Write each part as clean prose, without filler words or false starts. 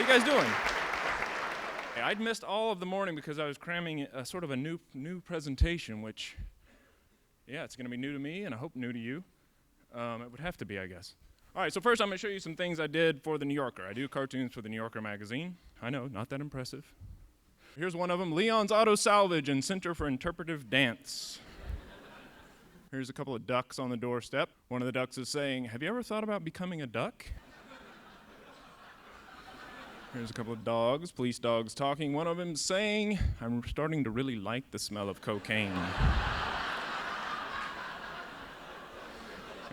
you guys doing? I'd missed all of the morning because I was cramming a sort of a new presentation, which, yeah, it's going to be new to me, and I hope new to you. It would have to be, I guess. All right, so first I'm going to show you some things I did for The New Yorker. I do cartoons for The New Yorker magazine. I know, not that impressive. Here's one of them, Leon's Auto Salvage and Center for Interpretive Dance. Here's a couple of ducks on the doorstep. One of the ducks is saying, "Have you ever thought about becoming a duck?" Here's a couple of dogs, police dogs talking. One of them saying, "I'm starting to really like the smell of cocaine."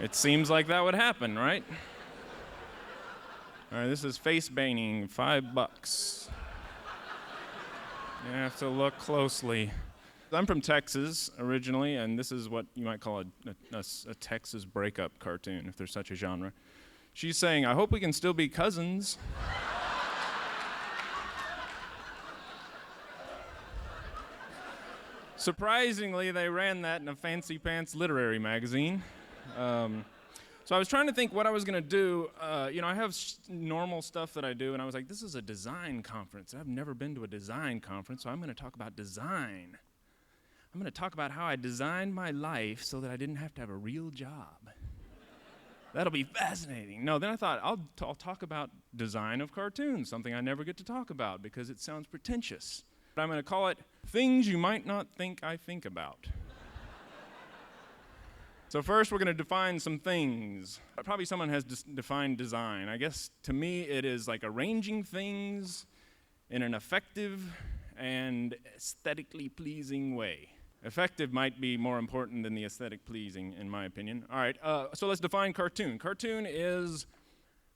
It seems like that would happen, right? All right, this is face banging, $5. You have to look closely. I'm from Texas originally, and this is what you might call a Texas breakup cartoon, if there's such a genre. She's saying, "I hope we can still be cousins." Surprisingly, they ran that in a fancy pants literary magazine. So I was trying to think what I was going to do. I have normal stuff that I do, and I was like, this is a design conference. I've never been to a design conference, so I'm going to talk about design. I'm going to talk about how I designed my life so that I didn't have to have a real job. That'll be fascinating. No, then I thought, I'll talk about design of cartoons, something I never get to talk about because it sounds pretentious. But I'm going to call it Things You Might Not Think I Think About. So first, we're going to define some things. Probably someone has defined design. I guess to me, it is like arranging things in an effective and aesthetically pleasing way. Effective might be more important than the aesthetic pleasing, in my opinion. All right, so let's define cartoon. Cartoon is,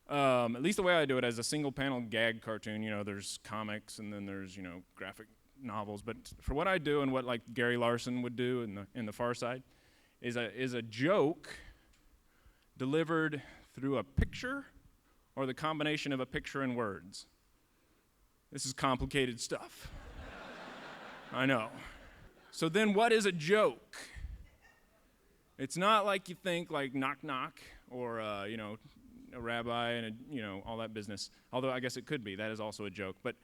at least the way I do it, as a single panel gag cartoon. You know, there's comics and then there's, graphic novels. But for what I do and what like Gary Larson would do in the Far Side, is a joke delivered through a picture or the combination of a picture and words. This is complicated stuff. I know. So then what is a joke? It's not like you think, like knock knock or a rabbi and all that business. Although I guess it could be. That is also a joke. But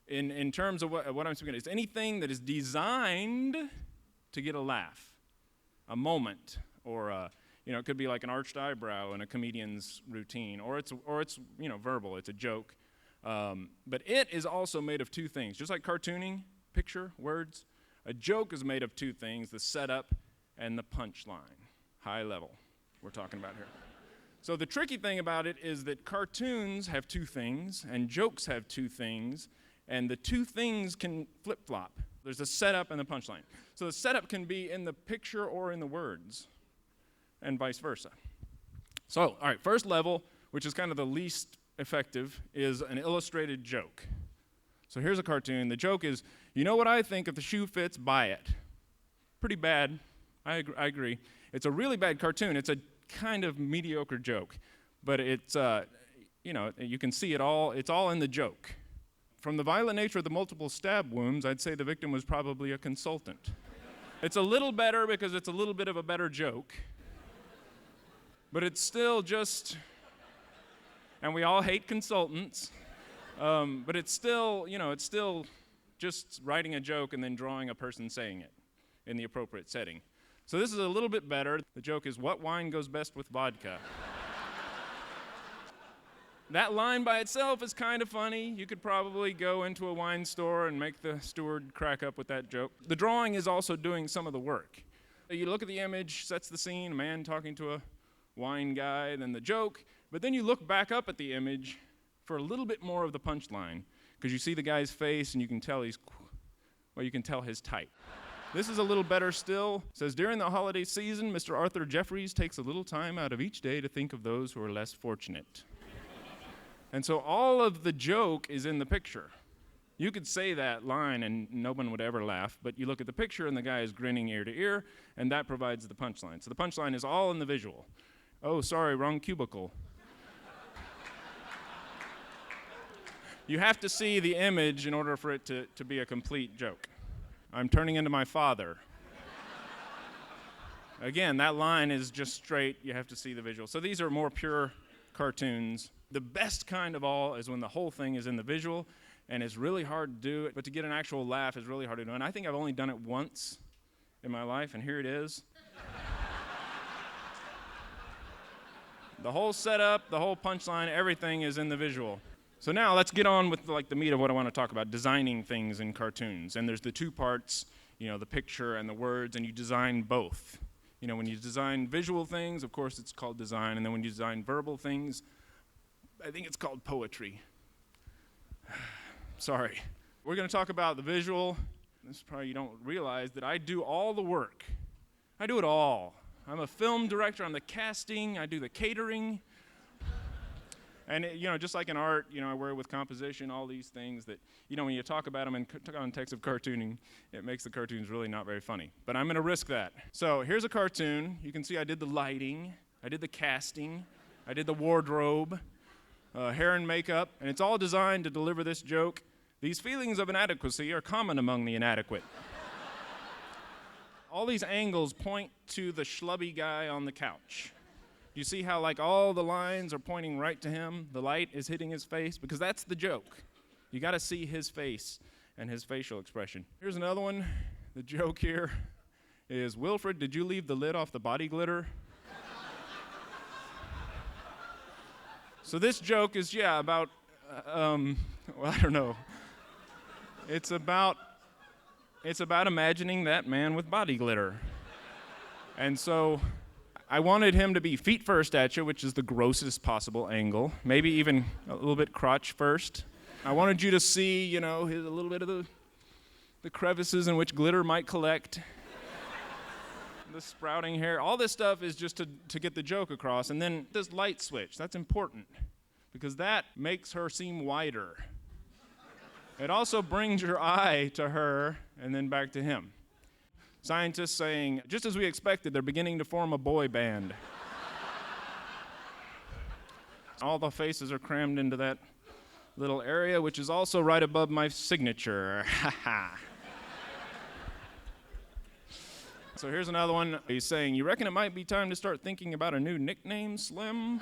in terms of what I'm speaking, it's anything that is designed to get a laugh. A moment, or it could be like an arched eyebrow in a comedian's routine, or it's verbal. It's a joke, but it is also made of two things. Just like cartooning, picture, words, a joke is made of two things: the setup and the punchline. High level, we're talking about here. So the tricky thing about it is that cartoons have two things, and jokes have two things, and the two things can flip-flop. There's a setup and the punchline. So the setup can be in the picture or in the words, and vice versa. So, all right, first level, which is kind of the least effective, is an illustrated joke. So here's a cartoon. The joke is, you know what I think, if the shoe fits, buy it. Pretty bad. I agree. It's a really bad cartoon. It's a kind of mediocre joke. But it's, you can see it all. It's all in the joke. From the violent nature of the multiple stab wounds, I'd say the victim was probably a consultant. It's a little better because it's a little bit of a better joke. But it's still just, and we all hate consultants, but it's still just writing a joke and then drawing a person saying it in the appropriate setting. So this is a little bit better. The joke is, what wine goes best with vodka? That line by itself is kind of funny. You could probably go into a wine store and make the steward crack up with that joke. The drawing is also doing some of the work. You look at the image, sets the scene, a man talking to a wine guy, then the joke, but then you look back up at the image for a little bit more of the punchline, because you see the guy's face and you can tell you can tell his type. This is a little better still. It says, during the holiday season, Mr. Arthur Jeffries takes a little time out of each day to think of those who are less fortunate. And so all of the joke is in the picture. You could say that line and no one would ever laugh, but you look at the picture and the guy is grinning ear to ear, and that provides the punchline. So the punchline is all in the visual. Oh, sorry, wrong cubicle. You have to see the image in order for it to be a complete joke. I'm turning into my father. Again, that line is just straight. You have to see the visual. So these are more pure cartoons. The best kind of all is when the whole thing is in the visual, and it's really hard to do it, but to get an actual laugh is really hard to do. And I think I've only done it once in my life, and here it is. The whole setup, the whole punchline, everything is in the visual. So now let's get on with the meat of what I want to talk about, designing things in cartoons. And there's the two parts, the picture and the words, and you design both. When you design visual things, of course it's called design, and then when you design verbal things, I think it's called poetry. Sorry. We're going to talk about the visual. This is probably you don't realize that I do all the work. I do it all. I'm a film director. I'm the casting. I do the catering. And, just like in art, I work with composition, all these things that, when you talk about them in context of cartooning, it makes the cartoons really not very funny. But I'm going to risk that. So here's a cartoon. You can see I did the lighting. I did the casting. I did the wardrobe, hair and makeup. And it's all designed to deliver this joke. These feelings of inadequacy are common among the inadequate. All these angles point to the schlubby guy on the couch. You see how all the lines are pointing right to him? The light is hitting his face because that's the joke. You got to see his face and his facial expression. Here's another one. The joke here is, Wilfred, did you leave the lid off the body glitter? So this joke is, about, I don't know. It's about imagining that man with body glitter. And so I wanted him to be feet first at you, which is the grossest possible angle. Maybe even a little bit crotch first. I wanted you to see, a little bit of the crevices in which glitter might collect. The sprouting hair. All this stuff is just to get the joke across. And then this light switch, that's important because that makes her seem wider. It also brings your eye to her and then back to him. Scientists saying, just as we expected, they're beginning to form a boy band. All the faces are crammed into that little area, which is also right above my signature. So here's another one. He's saying, you reckon it might be time to start thinking about a new nickname, Slim?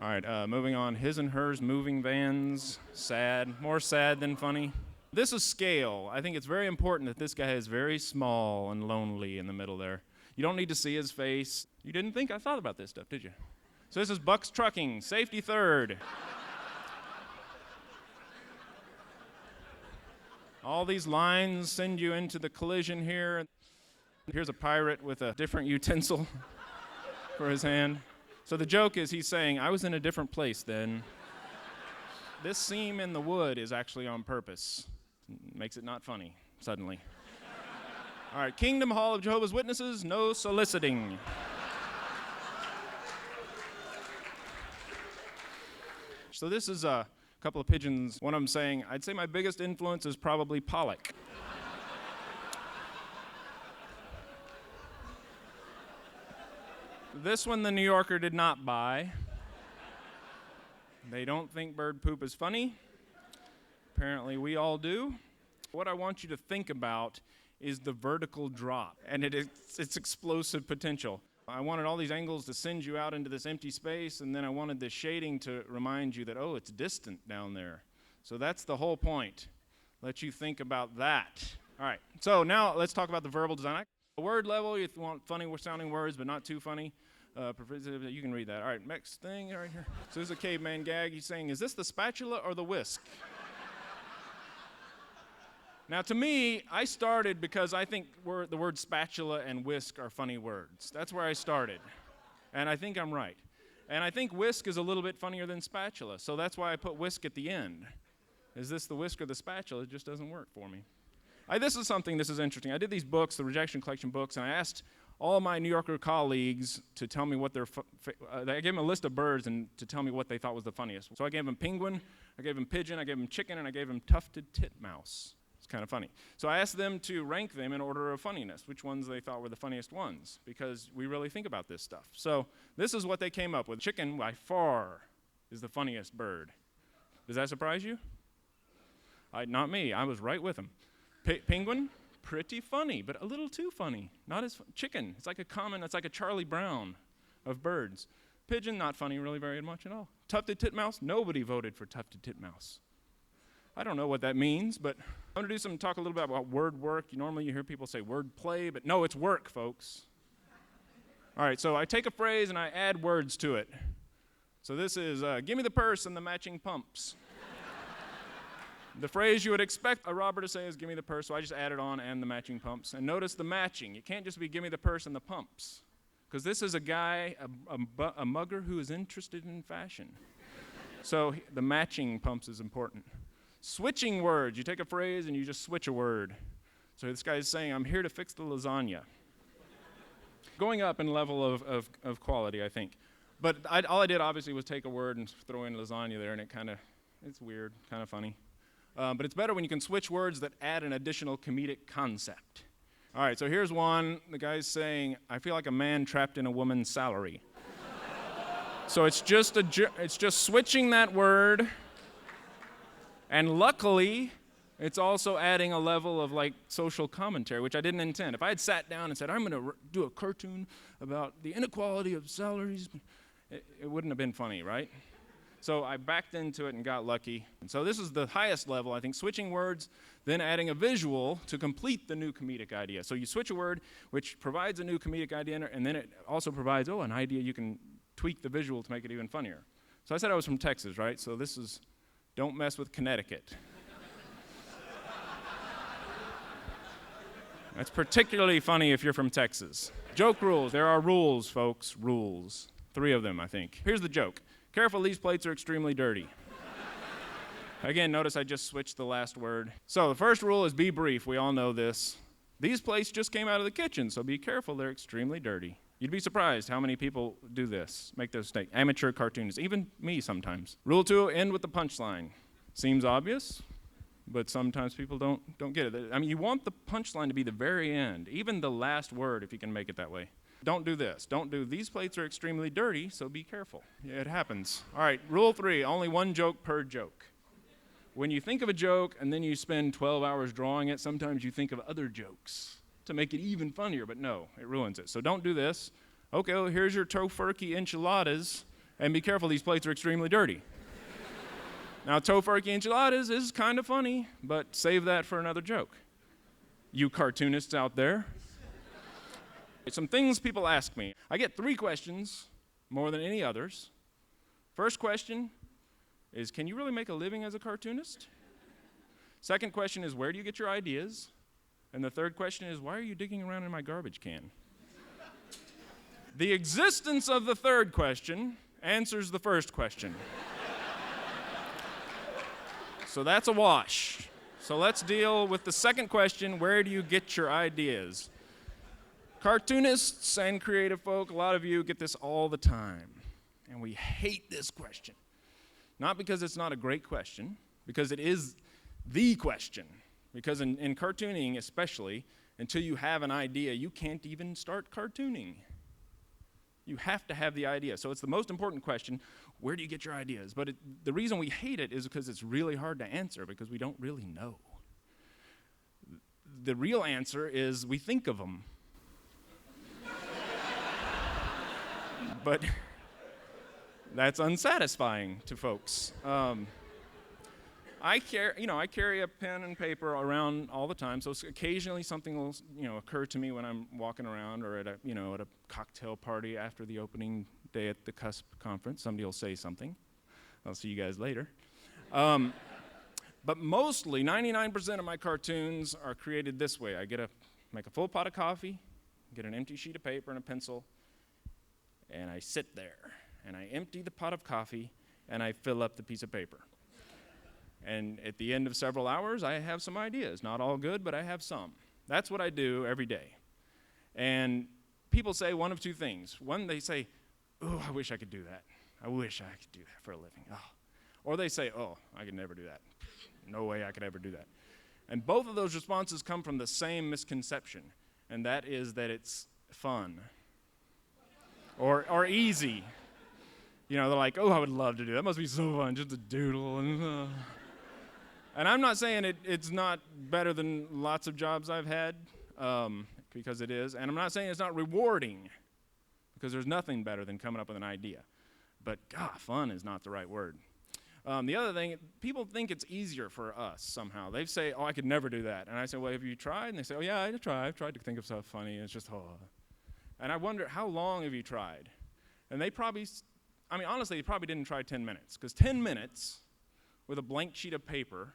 All right, moving on. His and hers moving vans. Sad. More sad than funny. This is scale. I think it's very important that this guy is very small and lonely in the middle there. You don't need to see his face. You didn't think I thought about this stuff, did you? So this is Buck's Trucking, safety third. All these lines send you into the collision here. Here's a pirate with a different utensil for his hand. So the joke is he's saying, I was in a different place then. This seam in the wood is actually on purpose. Makes it not funny, suddenly. All right, Kingdom Hall of Jehovah's Witnesses, no soliciting. So this is a couple of pigeons. One of them saying, I'd say my biggest influence is probably Pollock. This one the New Yorker did not buy. They don't think bird poop is funny. Apparently we all do. What I want you to think about is the vertical drop and its explosive potential. I wanted all these angles to send you out into this empty space, and then I wanted the shading to remind you that, it's distant down there. So that's the whole point. Let you think about that. All right, so now let's talk about the verbal design. Word level, you want funny sounding words, but not too funny. You can read that. All right, next thing right here. So this is a caveman gag. He's saying, is this the spatula or the whisk? Now, to me, I started because I think the word spatula and whisk are funny words. That's where I started. And I think I'm right. And I think whisk is a little bit funnier than spatula. So that's why I put whisk at the end. Is this the whisk or the spatula? It just doesn't work for me. This is interesting. I did these books, the Rejection Collection books, and I asked all my New Yorker colleagues to tell me what I gave them a list of birds and to tell me what they thought was the funniest. So I gave them penguin, I gave them pigeon, I gave them chicken, and I gave them tufted titmouse. It's kind of funny. So I asked them to rank them in order of funniness, which ones they thought were the funniest ones, because we really think about this stuff. So this is what they came up with. Chicken, by far, is the funniest bird. Does that surprise you? Not me. I was right with them. Penguin, pretty funny, but a little too funny. Not as chicken. It's like a Charlie Brown of birds. Pigeon, not funny really very much at all. Tufted titmouse, nobody voted for tufted titmouse. I don't know what that means, but I'm going to talk a little bit about word work. Normally you hear people say word play, but no, it's work, folks. All right, so I take a phrase and I add words to it. So this is, give me the purse and the matching pumps. The phrase you would expect a robber to say is, give me the purse, so I just added on and the matching pumps. And notice the matching. It can't just be, give me the purse and the pumps. Because this is a guy, a mugger who is interested in fashion. So the matching pumps is important. Switching words. You take a phrase and you just switch a word. So this guy is saying, I'm here to fix the lasagna. Going up in level of quality, I think. But all I did, obviously, was take a word and throw in lasagna there, and it's weird, kind of funny. But it's better when you can switch words that add an additional comedic concept. All right, so here's one. The guy's saying, I feel like a man trapped in a woman's salary. So it's just switching that word, and luckily, it's also adding a level of social commentary, which I didn't intend. If I had sat down and said, I'm going to do a cartoon about the inequality of salaries, it wouldn't have been funny, right? So I backed into it and got lucky. And so this is the highest level, I think, switching words, then adding a visual to complete the new comedic idea. So you switch a word, which provides a new comedic idea, and then it also provides, an idea you can tweak the visual to make it even funnier. So I said I was from Texas, right? So this is, don't mess with Connecticut. That's particularly funny if you're from Texas. Joke rules. There are rules, folks. Rules. 3 of them, I think. Here's the joke. Careful, these plates are extremely dirty. Again, notice I just switched the last word. So the first rule is be brief. We all know this. These plates just came out of the kitchen, so be careful. They're extremely dirty. You'd be surprised how many people do this, make this mistake. Amateur cartoonists, even me sometimes. Rule 2, end with the punchline. Seems obvious, but sometimes people don't get it. I mean, you want the punchline to be the very end, even the last word if you can make it that way. Don't do this. Don't do, these plates are extremely dirty, so be careful. Yeah, it happens. All right, rule 3, only one joke per joke. When you think of a joke and then you spend 12 hours drawing it, sometimes you think of other jokes to make it even funnier, but no, it ruins it. So don't do this. Okay, well, here's your tofurkey enchiladas, and be careful, these plates are extremely dirty. Now, tofurkey enchiladas is kind of funny, but save that for another joke. You cartoonists out there. Some things people ask me. I get 3 questions, more than any others. First question is, can you really make a living as a cartoonist? Second question is, where do you get your ideas? And the third question is, why are you digging around in my garbage can? The existence of the third question answers the first question. So that's a wash. So let's deal with the second question, where do you get your ideas? Cartoonists and creative folk, a lot of you get this all the time, and we hate this question. Not because it's not a great question, because it is the question. Because in cartooning especially, until you have an idea, you can't even start cartooning. You have to have the idea. So it's the most important question, where do you get your ideas? But the reason we hate it is because it's really hard to answer, because we don't really know. The real answer is we think of them. But that's unsatisfying to folks. I carry a pen and paper around all the time, so occasionally something will, occur to me when I'm walking around or at a cocktail party after the opening day at the Cusp conference. Somebody will say something. I'll see you guys later. But mostly, 99% of my cartoons are created this way. I make a full pot of coffee, get an empty sheet of paper and a pencil, and I sit there, and I empty the pot of coffee, and I fill up the piece of paper. And at the end of several hours, I have some ideas. Not all good, but I have some. That's what I do every day. And people say one of 2 things. One, they say, oh, I wish I could do that. I wish I could do that for a living. Oh. Or they say, oh, I could never do that. No way I could ever do that. And both of those responses come from the same misconception, and that is that it's fun. Or easy. They're like, oh, I would love to do that. That must be so fun, just to doodle. And I'm not saying it's not better than lots of jobs I've had, because it is. And I'm not saying it's not rewarding, because there's nothing better than coming up with an idea. But, God, fun is not the right word. The other thing, people think it's easier for us somehow. They say, oh, I could never do that. And I say, well, have you tried? And they say, oh, yeah, I've tried to think of stuff funny. And it's just, oh. And I wonder, how long have you tried? And they probably, honestly, they probably didn't try 10 minutes. Because 10 minutes with a blank sheet of paper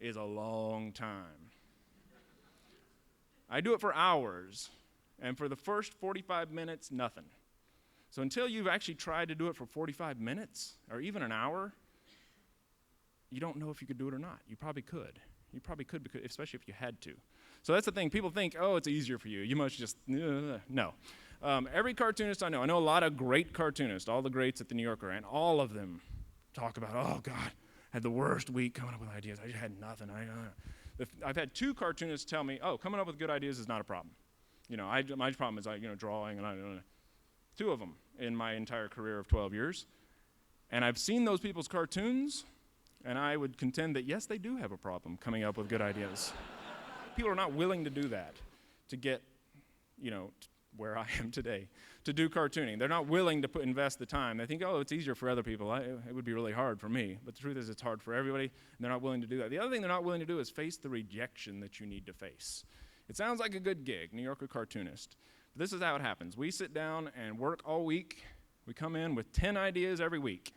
is a long time. I do it for hours. And for the first 45 minutes, nothing. So until you've actually tried to do it for 45 minutes or even an hour, you don't know if you could do it or not. You probably could. You probably could, because, especially if you had to. So that's the thing. People think, oh, it's easier for you. You must just, no. Every cartoonist I know a lot of great cartoonists, all the greats at the New Yorker, and all of them talk about, oh, God, I had the worst week coming up with ideas. I just had nothing. I've had 2 cartoonists tell me, oh, coming up with good ideas is not a problem. My problem is, drawing, and 2 of them in my entire career of 12 years. And I've seen those people's cartoons, and I would contend that, yes, they do have a problem coming up with good ideas. People are not willing to do that to get, where I am today, to do cartooning. They're not willing to invest the time. They think, oh, it's easier for other people. It would be really hard for me. But the truth is, it's hard for everybody, and they're not willing to do that. The other thing they're not willing to do is face the rejection that you need to face. It sounds like a good gig, New Yorker cartoonist. But this is how it happens. We sit down and work all week. We come in with 10 ideas every week.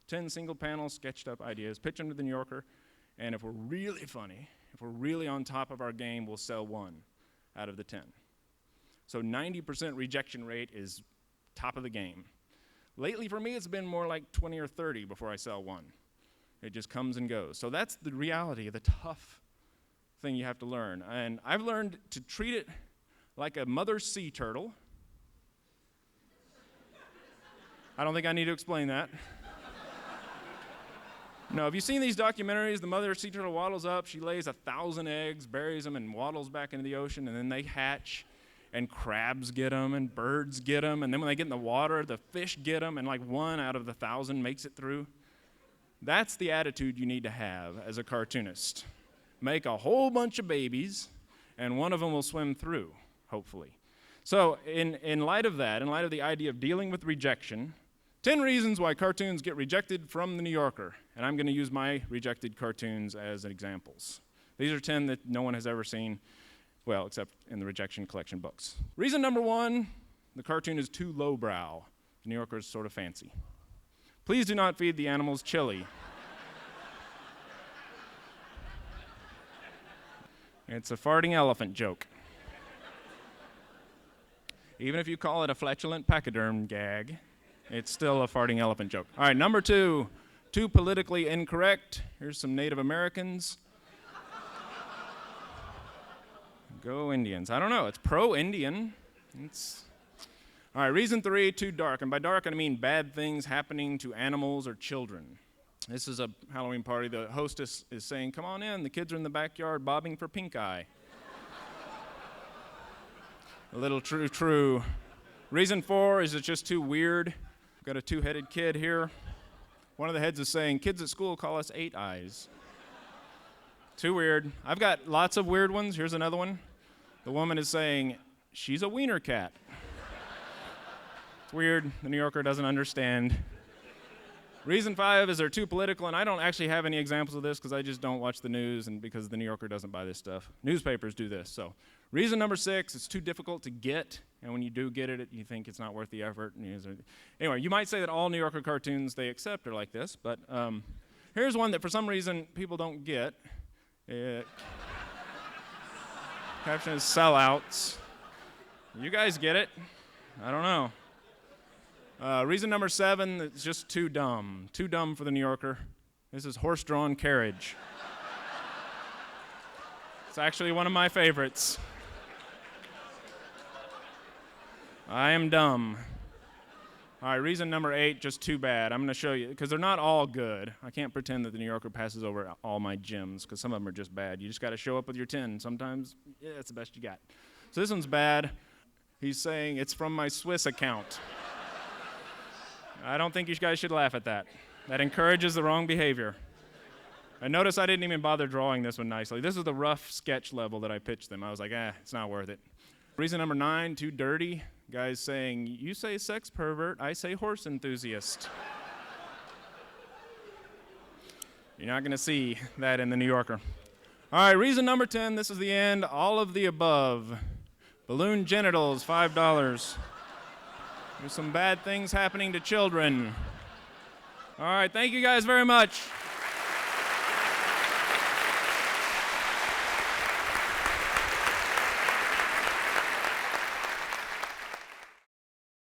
10 single-panel, sketched-up ideas, pitch them to the New Yorker, and if we're really funny, if we're really on top of our game, we'll sell 1 out of the 10. So 90% rejection rate is top of the game. Lately, for me, it's been more like 20 or 30 before I sell 1. It just comes and goes. So that's the reality, the tough thing you have to learn. And I've learned to treat it like a mother sea turtle. I don't think I need to explain that. No, have you seen these documentaries? The mother sea turtle waddles up, she lays 1,000 eggs, buries them, and waddles back into the ocean, and then they hatch, and crabs get them, and birds get them, and then when they get in the water, the fish get them, and like 1 out of the 1,000 makes it through. That's the attitude you need to have as a cartoonist. Make a whole bunch of babies, and 1 of them will swim through, hopefully. So in light of that, in light of the idea of dealing with rejection, 10 reasons why cartoons get rejected from the New Yorker. And I'm going to use my rejected cartoons as examples. These are 10 that no one has ever seen, well, except in the Rejection Collection books. Reason number 1, the cartoon is too lowbrow. The New Yorker is sort of fancy. Please do not feed the animals chili. It's a farting elephant joke. Even if you call it a flatulent pachyderm gag, it's still a farting elephant joke. All right, number 2, too politically incorrect. Here's some Native Americans. Go Indians. I don't know, it's pro-Indian. All right, reason 3, too dark. And by dark, I mean bad things happening to animals or children. This is a Halloween party. The hostess is saying, come on in. The kids are in the backyard bobbing for pink eye. A little true. Reason 4 is it's just too weird. Got a 2-headed kid here. One of the heads is saying, kids at school call us 8 eyes. Too weird. I've got lots of weird ones. Here's another one. The woman is saying, she's a wiener cat. It's weird. The New Yorker doesn't understand. Reason 5 is they're too political, and I don't actually have any examples of this because I just don't watch the news and because the New Yorker doesn't buy this stuff. Newspapers do this. So reason number 6, it's too difficult to get, and when you do get it, you think it's not worth the effort. Anyway, you might say that all New Yorker cartoons they accept are like this, but here's one that for some reason people don't get. Caption is sellouts. You guys get it? I don't know. Reason number 7, it's just too dumb. Too dumb for the New Yorker. This is horse-drawn carriage. It's actually one of my favorites. I am dumb. All right, reason number 8, just too bad. I'm going to show you, because they're not all good. I can't pretend that the New Yorker passes over all my gems, because some of them are just bad. You just got to show up with your 10. Sometimes, yeah, it's the best you got. So this one's bad. He's saying, it's from my Swiss account. I don't think you guys should laugh at that. That encourages the wrong behavior. And notice I didn't even bother drawing this one nicely. This is the rough sketch level that I pitched them. I was like, it's not worth it. Reason number 9, too dirty. Guys saying, you say sex pervert, I say horse enthusiast. You're not going to see that in the New Yorker. All right, reason number 10, this is the end. All of the above. Balloon genitals, $5. There's some bad things happening to children. All right, thank you guys very much.